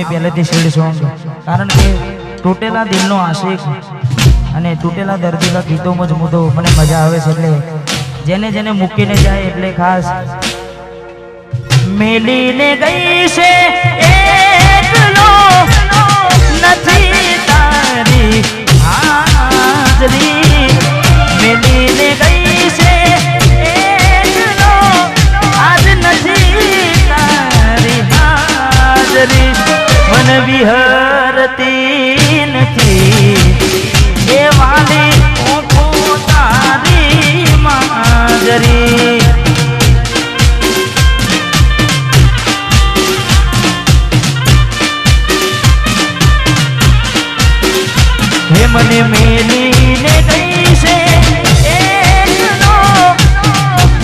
પહેલેથી shade song કારણ કે તૂટેલા દિલનો આશિક અને તૂટેલા દર્દીના ગીતોમાં જ મુદ્દો મને મજા આવે છે એટલે જેને જેને મૂકીને જાય એટલે ખાસ મેલીને ગઈ છે એકલો નથી તારી હાજરી મેલીને ગઈ છે એકલો આજ નથી તારી હાજરી મન વિહરતી નથી એ વાલી ઓખો તારી માજરી હે મને મેલીને ગઈ છે એકલો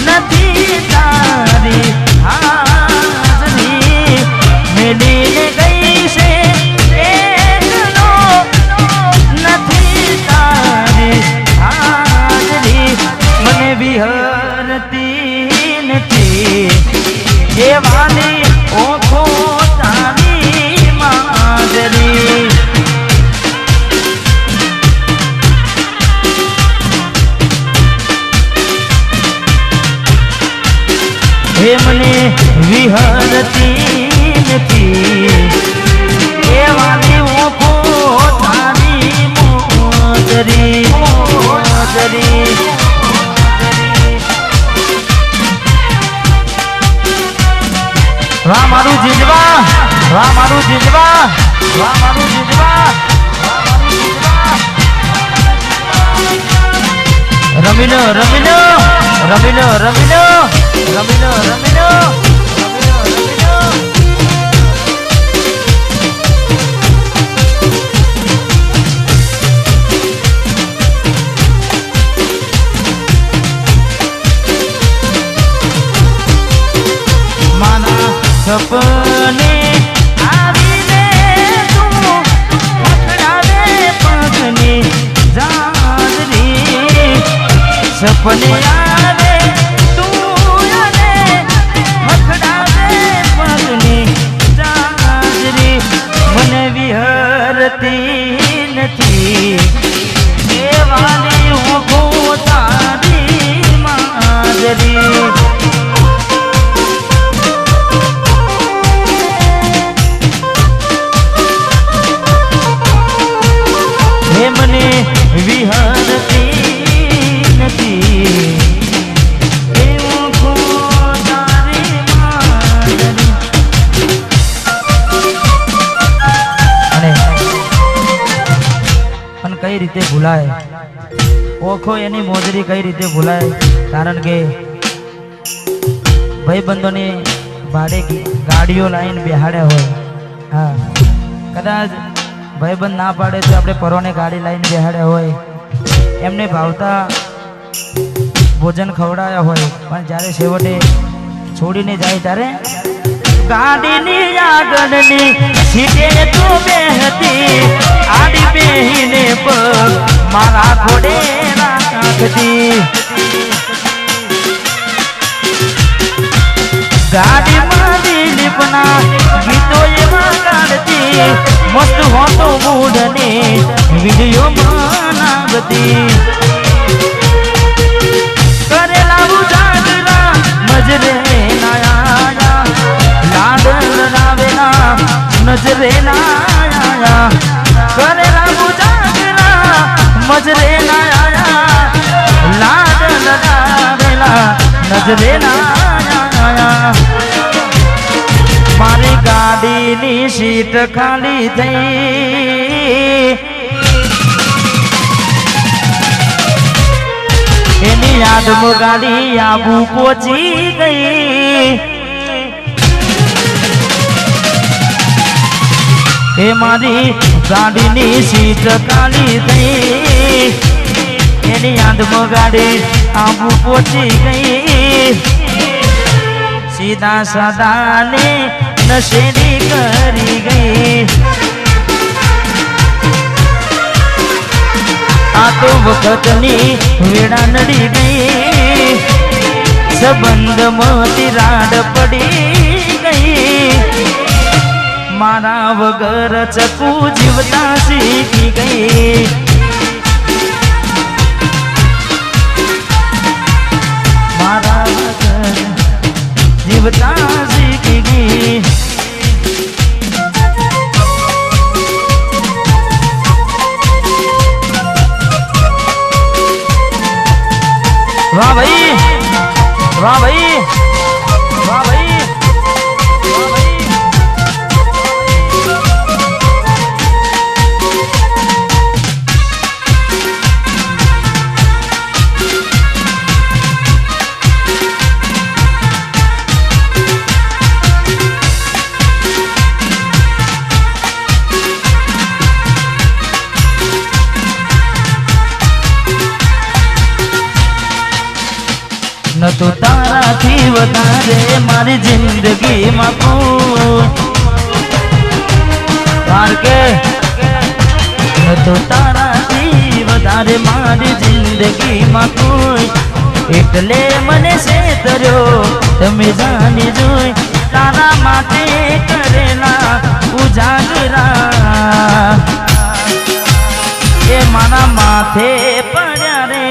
નથી તારી હાજરી મેલીને ગઈ છે એકલો નથી તારી હાજરી મને વિહરતી નથી એ વાલી ઓખો તારી માજરી હે મને વિહરતી નથી એ વાલી ઓખો તારી મોજરી મોજરી વાહ મારું જીજવા વાહ મારું જીજવા વાહ મારું જીજવા રમીનો રમીનો રમીનો રમીનો રમીનો રમીનો માના સપને આવીને તું પકડાવે પગની જાજરી સપને આવે તું અને પકડાવે પગની જાજરી મને વિહરતી નથી એ વાલી ઓખો તારી માજરી મને વિહરતી નથી એવું ખોદારી મારી અને પણ કઈ રીતે ભૂલાય ઓખો એની મોજરી કઈ રીતે ભૂલાય કારણ કે ભાઈબંધોની ભાડે ગાડીઓ લાઈન બેહાડ્યા હોય હા કદાચ ભાઈબંધ ના પાડે તો આપણે પરોને ગાડી લાઈને બેહાડ્યા હોય એમને ભાવતા ભોજન ખવડાવ્યા હોય પણ જ્યારે છેવટે છોડીને જાય ત્યારે ગાડીની આગળની સીટે તો બેહતી આડી બેહીને પગ મારા ઘોડે રાખતી ગાડીમાં દિલીપના ગીતો એમાં ગાડતી મસ્ત હોતો મૂડને વિડીયો બનાવતી કરેલા ઉજાગરા મજરે નાયા લાડ રાવેલા નજરે નાયા કરેલા ઉજાગરા મજરે નાયા લાડ રાવેલા નજરે નાયા મારી ગાડીની સીટ ખાલી થઈ એની યાદમાં ગાડી આબુ પહોંચી ગઈ એ મારી ગાડીની સીટ ખાલી થઈ એની યાદમાં ગાડી આબુ પહોંચી ગઈ સીધા સાદાને નશેડી કરી ગઈ આ તો વખતની વેળા નડી ગઈ સંબંધમાં તિરાડ પડી ગઈ मारा वगर चकू जीवता सीखी गई। मारा वगर जीवता सीखी गई। वाह भाई, वाह भाई, वाह भाई, वाह भाई। न तो तारा थी वधारे मारी जिंदगी में कोई पार के। न तो तारा थी वधारे मारी जिंदगी में कोई એટલે મને સેતર્યો તમે જાણી જોઈ તારા માટે કરેલા ઉજાગરા એ મારા માથે પડ્યા રે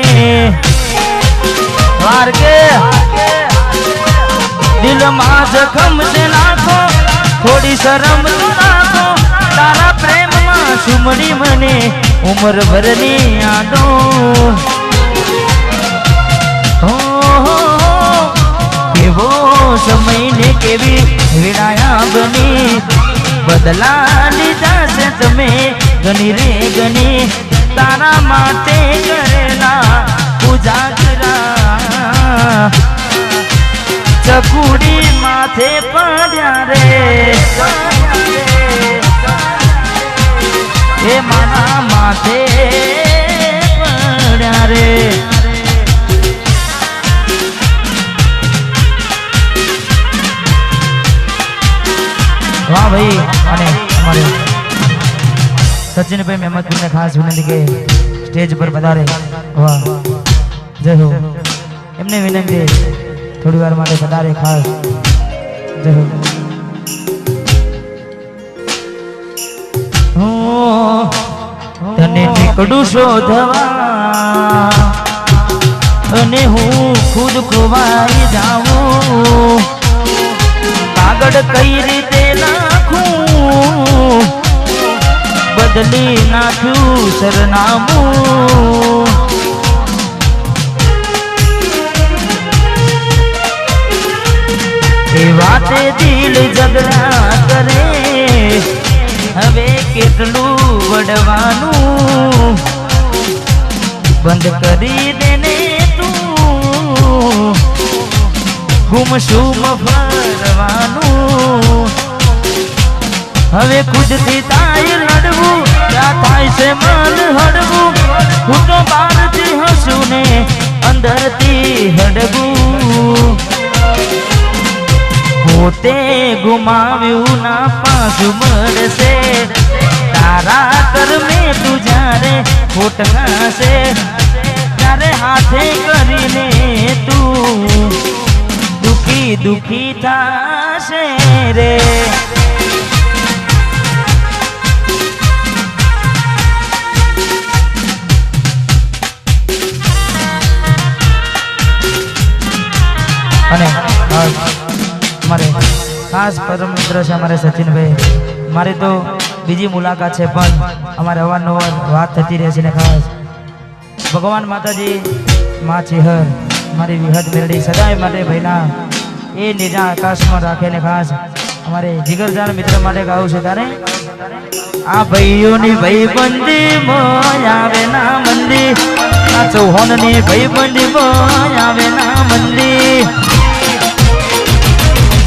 वार के। दिल में जखम से नाखो थोड़ी शर्म तो नाखो तारा प्रेम में सुमड़ी मने उम्र भरनी यादो। हो केवो समय ने केवी विड़ाया बनी बदला लीधा से तमे गनी रे गनी तारा माटे करेला उजागरा चकूड़ी माथे पड़ा रे ये माना माथे पड़ा रे। वाह भाई अने हमारे सचिन भाई मेहमदपुर ने खास विनंती के स्टेज पर पधारे। वाह जय हो एमने विनंती थोड़ी वार माटे पधारे खास। जय हो तने નીકળું શોધવા અને હું ખુદ ખોવાઈ જાઉં કાગળ કઈ રીતે નાખું બદલી નાખ્યું સરનામું। वाते दिल झगड़ा करे हवे केटलू वडवानू बंद करी देने तू गुमसुम फरवानू। हवे खुद थी ताई लड़वू क्या थाय से मन हड़वू हूँ तो बार थी हंसू ने अंदर थी हड़वू। पोते गुमाव्यू ना पाछू मळशे तारा कर में तू जारे खोटका से तारे हाथे करीने तू दुखी दुखी थाशे रे। हमारे खास परम मित्र है हमारे सचिन भाई मारी तो बीजी मुलाकात है पण हमारे अवारनवार बात थती रहे छे ने खास भगवान माताजी माँ चेहर मारी विहद मेरड़ी सदाय माटे भाईना ए निजा आकाश में राखे ने खास हमारे जिगरजान मित्र माटे गाऊं छे तारे आ भाईओनी भाईबंदी में आवे ना मंदी आ चौहाननी भाईबंदी में आवे ना मंदी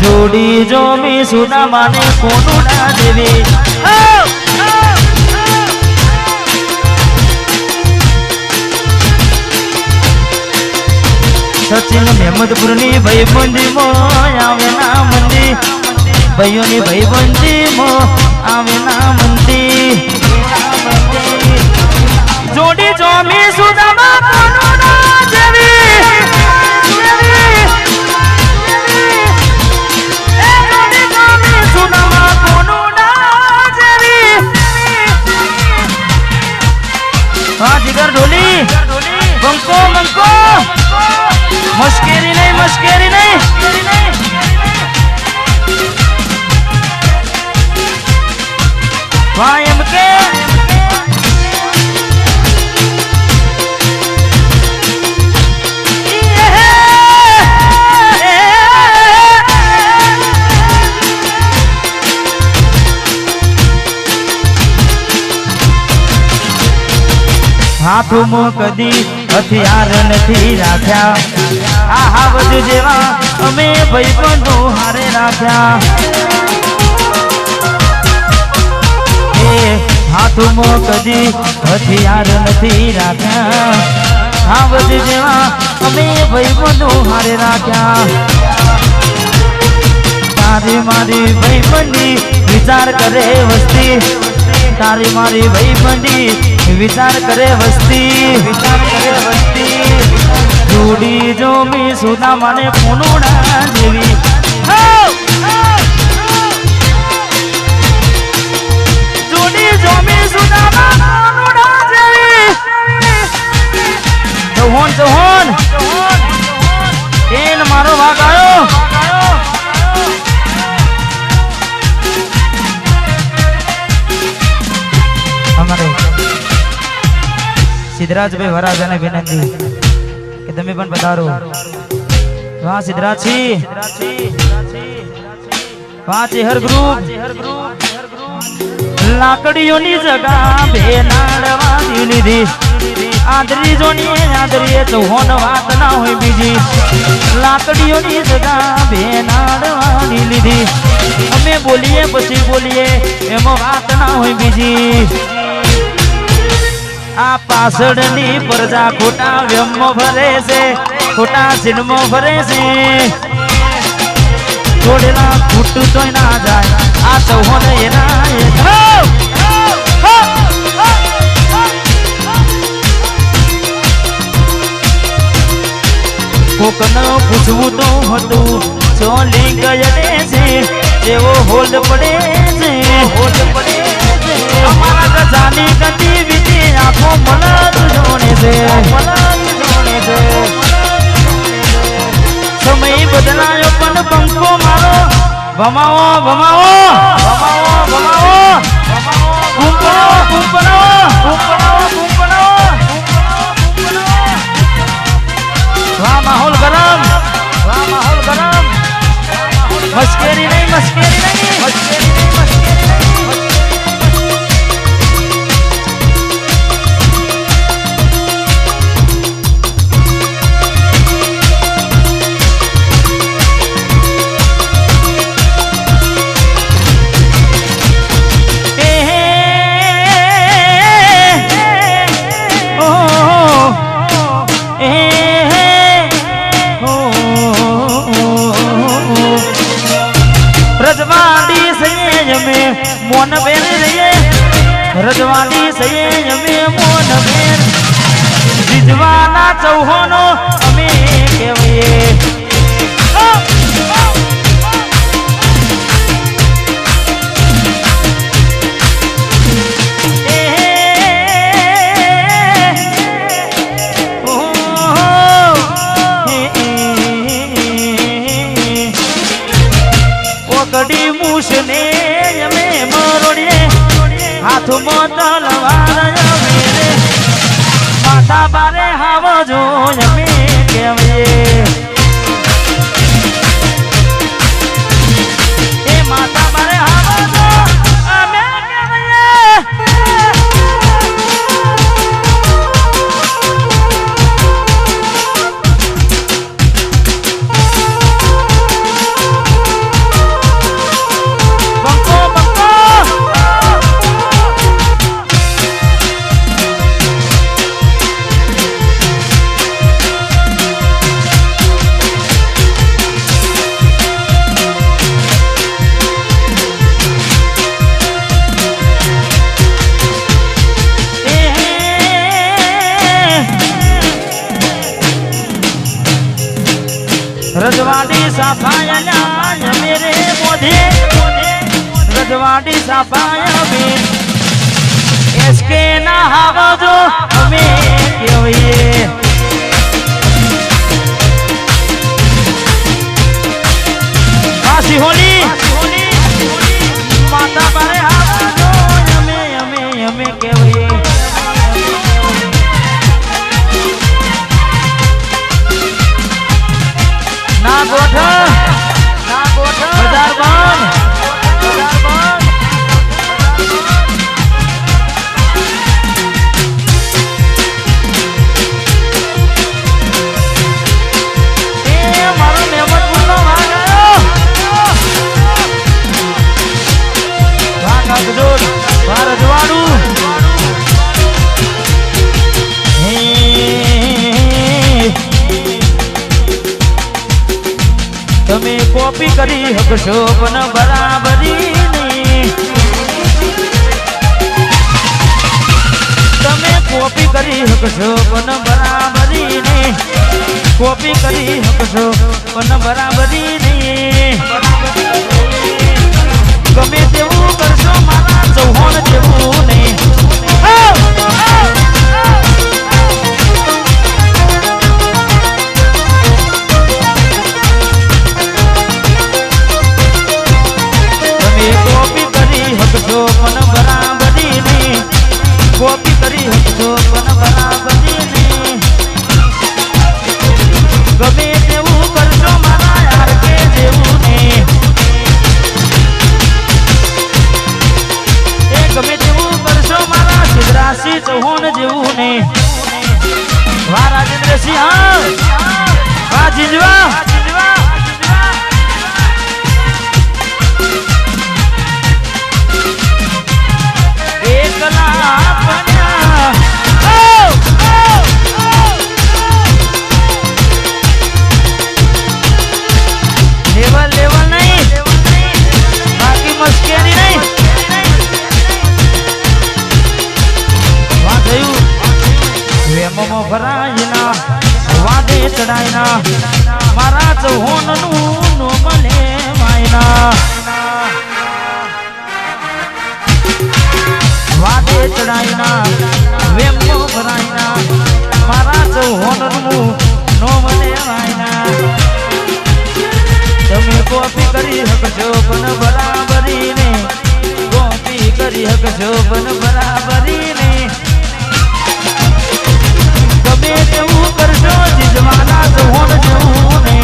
जोड़ी जो मी सुना माने कोनु ना देवी। सचिन मेहमदपुर नी भाईबंदी में आवे ना मंदी भाईओ नी भाईबंदी में आवे ना मंदी जोड़ी जो मी सुना मा कोनु ना देवी। सुना मा कोनु ना मस्केरी नहीं मस्केरी नहीं वायम के हाथों में कदी हथियार नहीं राख्या आ हावज जेवा अमे भाईबंधो हारे राख्या हाथों में कदी हथियार नहीं राख्या हावज जेवा अमे भाईबंधो हारे राख्या तारी मारी भाईबंधी विचार करे वस्ती तारी मारी भाईबंधी विचार करे वस्ती जोड़ी जो मी सुधा माने पुनुड़ा देवी जोड़ी जो मी सुधा माने पुनुड़ा देवी चौहान एन मारो भाग आयो हमारे सिद्धराज भाई वराजाने विनंती कि તમે પણ પધારો વાહ સિદ્ધરાજજી વાહ ચેહર ગ્રુપ લાકડીઓની જગા બેનાડવાથી લીધી આદરી જોની આદરીએ ચૌહાણ વાત ના હોય બીજી લાકડીઓની જગા બેનાડવાની લીધી અમે બોલીએ પછી બોલીએ એમાં વાત ના હોય બીજી आ पासड़नी प्रजा खोटा व्यमो भरे से खोटा सिनेमो भरे से छोड़ेला फूट तो ना जाए आ चौहान एना कोकन पूछवू तो हतु चोली गयडे से एवो होल्ड पड़े से हमारा गजानी गतिविधि आंखों मलद जोड़े से समय बदलायो पण पंखो मारो भमाओ भमाओ भमाओ भमाओ बूम बनाओ बूम बनाओ बूम बनाओ बूम बनाओ वाह माहौल गरम मस्केरी नहीं मस्केरी नहीं मस्केरी नहीं मोन बेन रहिए रजवानी सये में मोन बेन रिजवाना चौहानो अमे केवये कड़ी मूसने हाथों में तलवार मेरे माता बारे हावो जो यमे केवये ए माता बारे हावो जो यमे केवये रजवाड़ी सफाया मेरे मोधे रजवाड़ी सफाया में इसके ना हवा जो हमें क्यों ये રજવાડું તમે કોપી કરી શકશો પણ બરાબરી નહીં. તમે કોપી કરી શકશો પણ બરાબરી નહીં. કોપી કરી શકશો પણ બરાબરી નહીં. ગમે તેવું કરશો મારા ચૌહાણ જેવું નહીં. કોપી કરી શકશો પણ બરાબરી નહીં. કોપી કરી શકશો પણ બરાબરી નહીં. ગમે તેવું કરશો મારા યાર કે જેવું નહીં. એ ગમે તેવું કરશો મારા સિદ્ધરાજસિંહ ચૌહાણ જેવું નહીં. વાહ રાજેન્દ્રસિંહ, હા વાહ જીજવા. લેવલ નહીં, બાકી મસ્કેરી નહીં. વાંધયું વેમો ભરાયના વાદે ચડાયના મારા ચૌહાણનું નોમ લેવાયના. વાદે ચડાયના વેમો ભરાયના મારા ચૌહાણનું નોમ લેવાયના. તમે કોપી કરી શકશો પણ બરાબરી ને. કોપી કરી શકશો પણ બરાબરી ને. ગમે તેવું કરશો જીજવાના ચૌહાણ જેવું ને.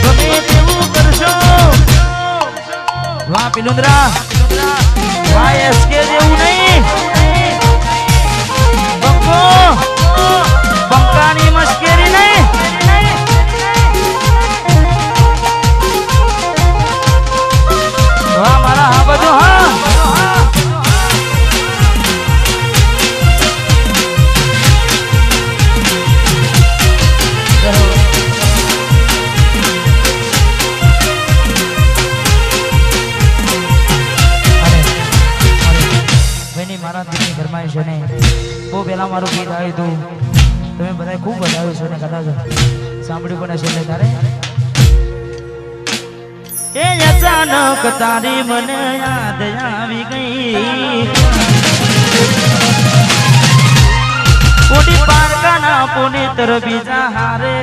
ગમે તેવું કરશો. વાહ પિલુંદ્રા, વાહ એસકે જેવું નહીં. બંકાની મશ્કરી નહીં. વાહ મારા આ બધું. હા મારા દીકરી ઘરમાં છે ને બહુ પહેલા મારું ગીત આવ્યું હતું. તમે બધા ખૂબ વધાવ્યું છે ને કદાચ સાંભળ્યું પણ હશે. તારે એ અચાનક તારી મને યાદ આવી ગઈ. કોટી પારકાના પુનિતર બીજા હારે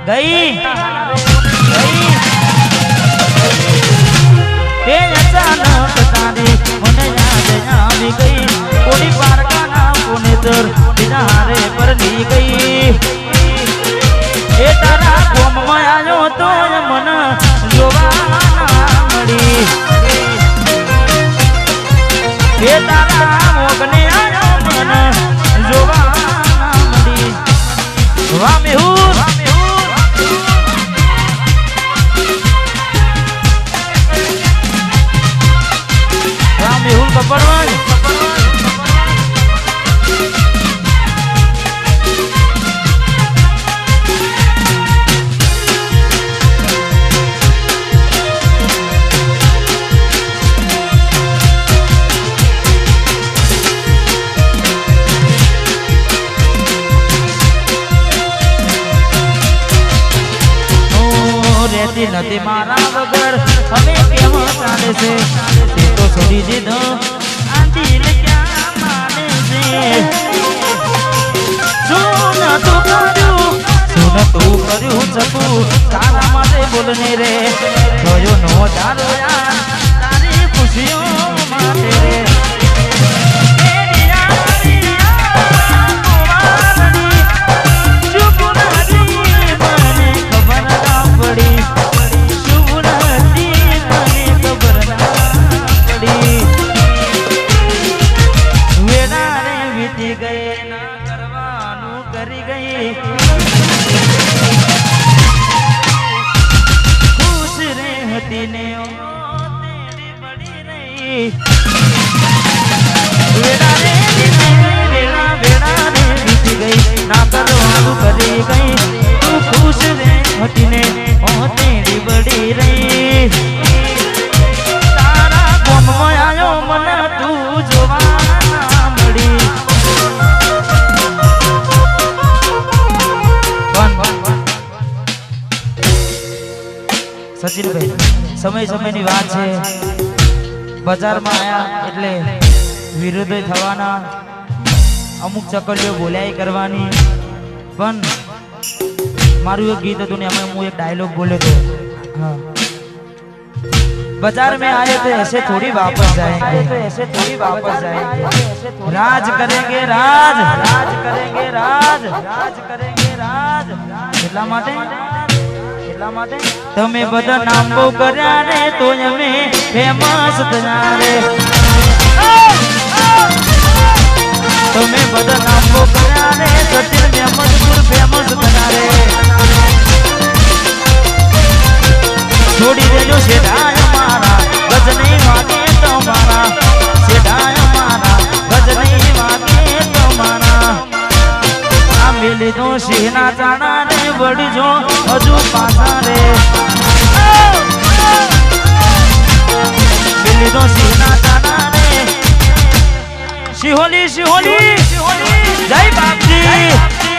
ગઈ. એ અચાનક તારી મને યાદ આવી ગઈ. કોટી પારકાના પુનિતર બીજા હારે પરલી ગઈ. એ તારા કોમમાં આવ્યો તો મન જોવા મળી. એ તારા મોગને આવ્યો મન જોવા મળી. વાહ મેહુર, વાહ મેહુલ કપડવાજ. નથી મારા વગર હવે કેમ ચાલે છે. તે તો છોડી દીધો આ દિલ ક્યાં માને છે. શું નતું કર્યું શકું તારા માટે બોલને રે. થયો નો તારો યાર તારી ખુશીઓ માટે રે. તેડી બડી રહી તારા ગોમમાં આયો મને તું જોવા મળી સચિનભાઈ સમયની વાત છે બજારમાં આયા એટલે વિરોધ થવાના અમુક ચકલીઓ બોલાઈ કરવાની પણ મારું એક ગીત હતું ને એમાં હું એક ડાયલોગ બોલ્યો હતો हाँ बाजार में आए तो ऐसे थोड़ी वापस जाएंगे राज करेंगे राज એટલા માટે તમે બધા નામ બહુ કર્યા રે તો અમે ફેમસ થયા રે તમે બધા નામ બહુ કર્યા રે સચિન મહેમદપુર ફેમસ થયા રે છોડી દેજો શેઠાય મારા ગજ નહીં વાગે તમારા શેઠાય મારા ગજ નહીં વાગે તમારા આ મેલી તો સિંહના ચાણા રે વળજો હજુ પાછા રે મેલી તો સિંહના ચાણા રે શિહોલી જય બાપજી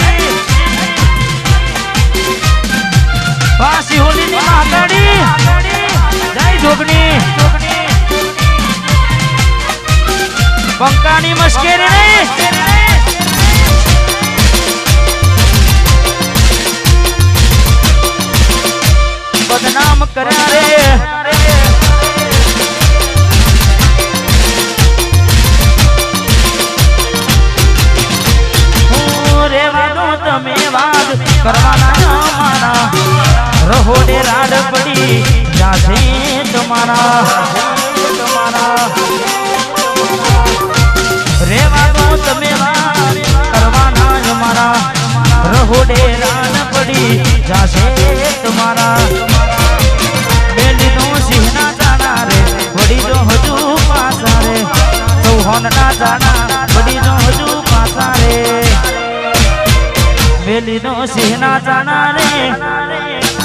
વાસી હોલી ની માતાડી જય જોગણી બંકાની મશ્કેરી નહીં બદનામ કર્યા રે રેવાનો તમે વાત કરવાના મારા રહોડે રાડ પડી જાશે તમારા રેવાનો તમે વાત કરવાના મારા રહોડે રાડ પડી જાશે તમારા બેલીનો સિંહના જાણા રે વડી જો હજુ પાછા રે ચૌહાણના જાણા વડી જો હજુ પાછા રે બેલીનો સિંહના જાણા રે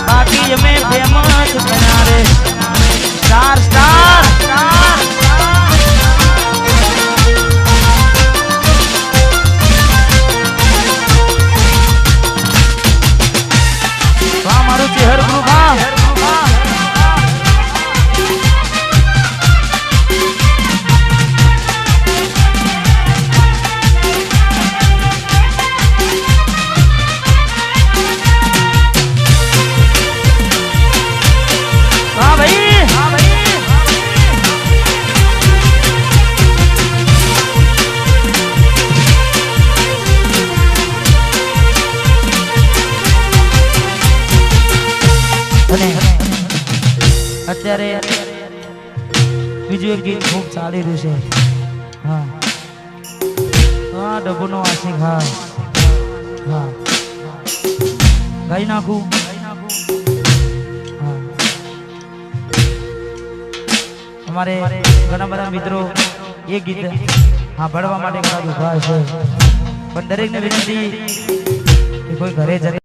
बाकी में फेमस किनारे स्टार स्टार हमारू चेहर ग्रुप અત્યારે બીજું એક ગીત ખૂબ ચાલી રહ્યું છે હા હા ડબ્બુનો આશિક હા હા ગાઈ નાખું હા અમારે ઘણા બધા મિત્રો એ ગીત સાંભળવા માટે ઘણા ઉભા છે પણ દરેકને વિનંતી કે કોઈ ઘરે જશે